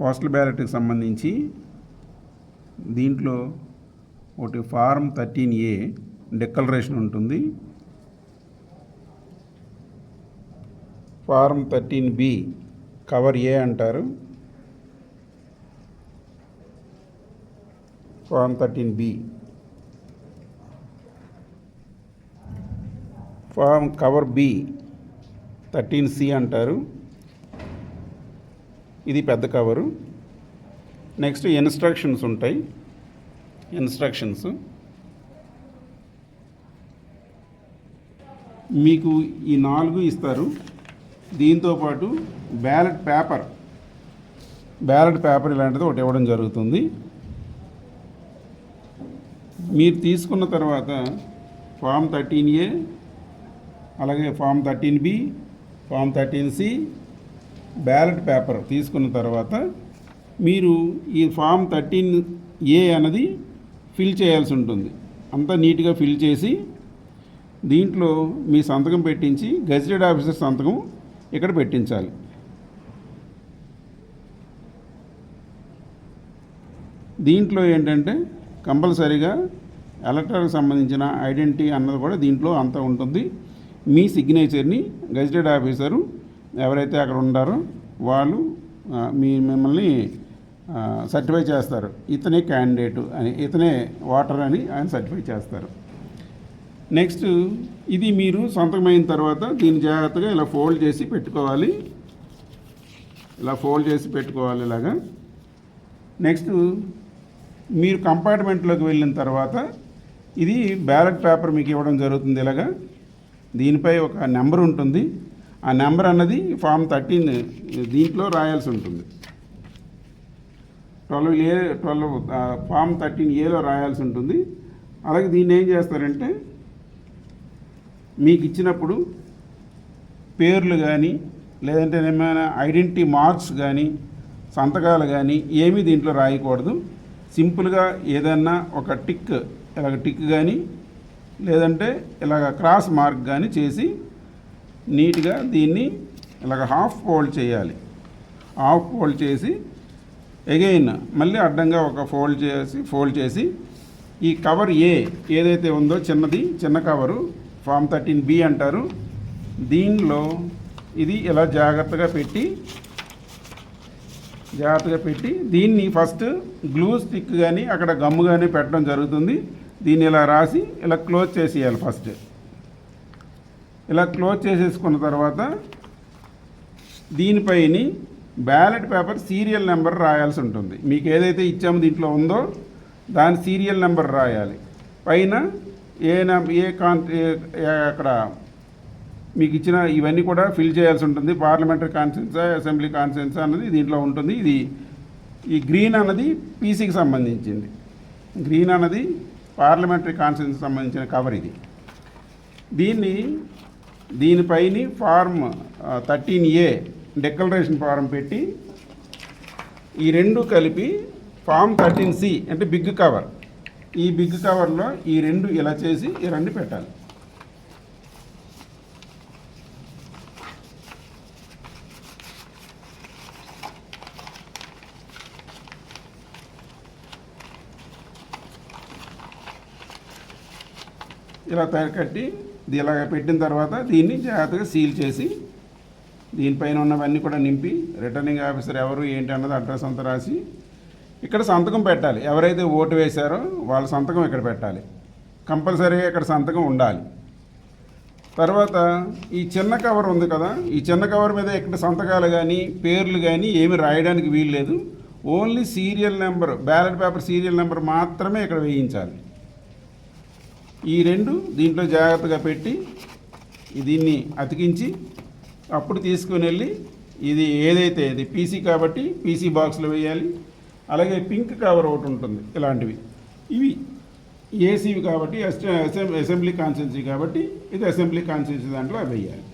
Postal బ్యాలెట్కి సంబంధించి దీంట్లో ఒకటి ఫారం 13A డిక్లరేషన్ ఉంటుంది, ఫారం 13B కవర్ ఏ అంటారు, form 13B form cover B 13C అంటారు, ఇది పెద్ద కవరు. నెక్స్ట్ ఇన్స్ట్రక్షన్స్ ఉంటాయి, ఇన్స్ట్రక్షన్స్ మీకు ఈ 4 ఇస్తారు. దీంతోపాటు బ్యాలెట్ పేపర్ ఇలాంటిది ఒకటి ఇవ్వడం జరుగుతుంది. మీరు తీసుకున్న తర్వాత ఫామ్ 13A, అలాగే form 13B, form 13C ballot paper తీసుకున్న తర్వాత మీరు ఈ ఫామ్ 13A అన్నది ఫిల్ చేయాల్సి ఉంటుంది. అంతా నీట్గా ఫిల్ చేసి దీంట్లో మీ సంతకం పెట్టించి గెజిటెడ్ ఆఫీసర్ సంతకం ఇక్కడ పెట్టించాలి. దీంట్లో ఏంటంటే కంపల్సరీగా ఎలక్టర్కి సంబంధించిన ఐడెంటిటీ అన్నది కూడా దీంట్లో అంతా ఉంటుంది. మీ సిగ్నేచర్ని గెజిటెడ్ ఆఫీసరు ఎవరైతే అక్కడ ఉన్నారో వాళ్ళు మిమ్మల్ని సర్టిఫై చేస్తారు, ఇతనే క్యాండిడేటు అని, ఇతనే ఓటర్ అని ఆయన సర్టిఫై చేస్తారు. నెక్స్ట్ ఇది మీరు సొంతమైన తర్వాత దీన్ని జాగ్రత్తగా ఇలా ఫోల్డ్ చేసి పెట్టుకోవాలి, ఇలాగా. నెక్స్ట్ మీరు కంపార్ట్మెంట్లోకి వెళ్ళిన తర్వాత ఇది బ్యాలెట్ పేపర్ మీకు ఇవ్వడం జరుగుతుంది. ఇలాగా దీనిపై ఒక నెంబర్ ఉంటుంది, ఆ నెంబర్ అన్నది ఫామ్ 13 దీంట్లో రాయాల్సి ఉంటుంది. 12 ఫామ్ 13Aలో రాయాల్సి ఉంటుంది. అలాగే దీన్ని ఏం చేస్తారంటే మీకు ఇచ్చినప్పుడు పేర్లు కానీ లేదంటే ఏమైనా ఐడెంటిటీ మార్క్స్ కానీ సంతకాలు కానీ ఏమీ దీంట్లో రాయకూడదు. సింపుల్గా ఏదన్నా ఒక టిక్ కానీ లేదంటే ఇలాగ క్రాస్ మార్క్ కానీ చేసి నీట్గా దీన్ని ఇలాగ హాఫ్ ఫోల్డ్ చేయాలి. హాఫ్ ఫోల్డ్ చేసి అగైన్ మళ్ళీ అడ్డంగా ఒక ఫోల్డ్ చేసి ఈ కవర్ ఏదైతే ఉందో చిన్న కవరు ఫామ్ 13B అంటారు, దీనిలో ఇది ఇలా జాగ్రత్తగా పెట్టి దీన్ని ఫస్ట్ గ్లూ స్టిక్ కానీ అక్కడ గమ్ము కానీ పెట్టడం జరుగుతుంది. దీన్ని ఇలా రాసి ఇలా క్లోజ్ చేసేయాలి. ఫస్ట్ ఇలా క్లోజ్ చేసేసుకున్న తర్వాత దీనిపైన బ్యాలెట్ పేపర్ సీరియల్ నెంబర్ రాయాల్సి ఉంటుంది. మీకు ఏదైతే ఇచ్చామో దీంట్లో ఉందో దాని సీరియల్ నెంబర్ రాయాలి. పైన అక్కడ మీకు ఇచ్చిన ఇవన్నీ కూడా ఫిల్ చేయాల్సి ఉంటుంది. పార్లమెంటరీ కాన్స్టిట్యున్సీ, అసెంబ్లీ కాన్స్టిట్యున్సీ అన్నది దీంట్లో ఉంటుంది. ఈ గ్రీన్ అన్నది పీసీకి సంబంధించింది, గ్రీన్ అన్నది పార్లమెంటరీ కాన్స్టిట్యున్సీకి సంబంధించిన కవర్ ఇది. దీనిపైన ఫార్మ్ 13A డిక్లరేషన్ ఫారం పెట్టి ఈ రెండు కలిపి ఫామ్ 13C అంటే బిగ్ కవర్, ఈ బిగ్ కవర్లో ఈ రెండు ఇలా చేసి ఈ రెండు పెట్టాలి. ఇలా కట్టి ఇలా పెట్టిన తర్వాత దీన్ని జాగ్రత్తగా సీల్ చేసి దీనిపైన ఉన్నవన్నీ కూడా నింపి రిటర్నింగ్ ఆఫీసర్ ఎవరు ఏంటి అన్నది అడ్రస్ అంతా రాసి ఇక్కడ సంతకం పెట్టాలి. ఎవరైతే ఓటు వేశారో వాళ్ళ సంతకం ఇక్కడ పెట్టాలి, కంపల్సరీగా ఇక్కడ సంతకం ఉండాలి. తర్వాత ఈ చిన్న కవర్ ఉంది కదా, ఈ చిన్న కవర్ మీద ఇక్కడ సంతకాలు కానీ పేర్లు కానీ ఏమి రాయడానికి వీలు లేదు. Only serial number, ballot paper serial number మాత్రమే ఇక్కడ వేయించాలి. ఈ రెండు దీంట్లో జాగ్రత్తగా పెట్టి దీన్ని అతికించి అప్పుడు తీసుకుని వెళ్ళి ఇది ఏదైతే ఇది పీసీ కాబట్టి పీసీ బాక్స్లో వేయాలి. అలాగే పింక్ కవర్ ఒకటి ఉంటుంది, ఇలాంటివి ఇవి ఏసీవి కాబట్టి అసెంబ్లీ కాన్స్టిట్యున్సీ కాబట్టి ఇది అసెంబ్లీ కాన్స్టిట్యున్సీ దాంట్లో వేయాలి.